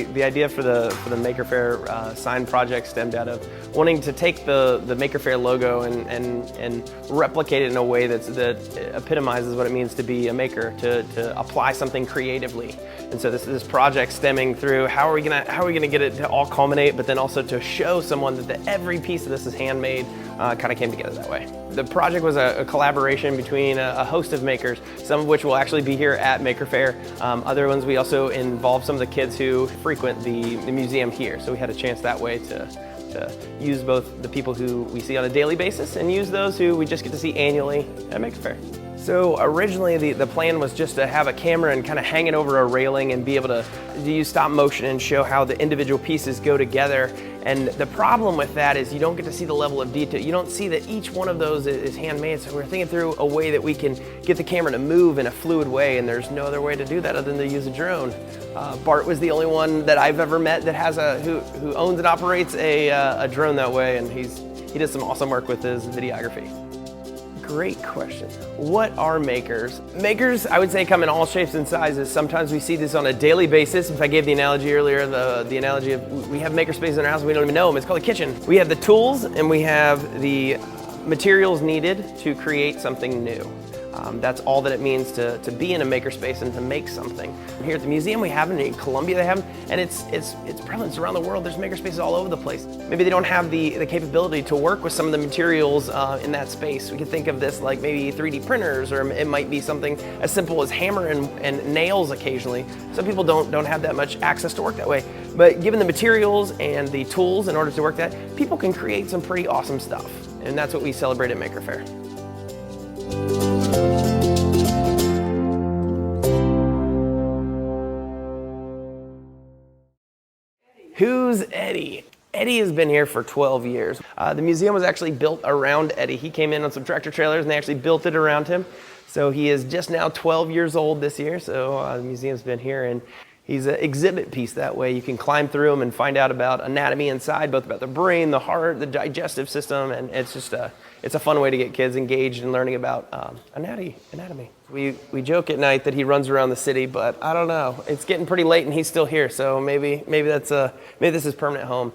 the idea for the Maker Faire sign project stemmed out of wanting to take the Maker Faire logo and replicate it in a way that epitomizes what it means to be a maker, to apply something creatively. And so this project stemming through how are we gonna get it to all culminate, but then also to show someone that every piece of this is handmade, kind of came together that way. The project was a collaboration between a host of makers, some of which will actually be here at Maker Faire. Other ones we also involved some of the kids who frequent the museum here. So we had a chance that way to use both the people who we see on a daily basis and use those who we just get to see annually at Maker Faire. So originally the plan was just to have a camera and kind of hang it over a railing and be able to use stop motion and show how the individual pieces go together. And the problem with that is you don't get to see the level of detail. You don't see that each one of those is handmade. So we're thinking through a way that we can get the camera to move in a fluid way, and there's no other way to do that other than to use a drone. Bart was the only one that I've ever met that has who owns and operates a drone that way, and he does some awesome work with his videography. Great question. What are makers? Makers, I would say, come in all shapes and sizes. Sometimes we see this on a daily basis. If I gave the analogy earlier, the analogy of we have maker spaces in our house and we don't even know them. It's called a kitchen. We have the tools and we have the materials needed to create something new. That's all that it means to be in a makerspace and to make something. Here at the museum we have them, in Columbia they have them, and it's prevalent around the world. There's makerspaces all over the place. Maybe they don't have the capability to work with some of the materials in that space. We could think of this like maybe 3D printers, or it might be something as simple as hammer and nails occasionally. Some people don't have that much access to work that way. But given the materials and the tools in order to work that, people can create some pretty awesome stuff. And that's what we celebrate at Maker Faire. Who's Eddie? Eddie has been here for 12 years. The museum was actually built around Eddie. He came in on some tractor trailers and they actually built it around him. So he is just now 12 years old this year. So the museum's been here, and he's an exhibit piece that way. You can climb through him and find out about anatomy inside, both about the brain, the heart, the digestive system, and it's just it's a fun way to get kids engaged in learning about anatomy. We joke at night that he runs around the city, but I don't know. It's getting pretty late and he's still here, so maybe this is permanent home.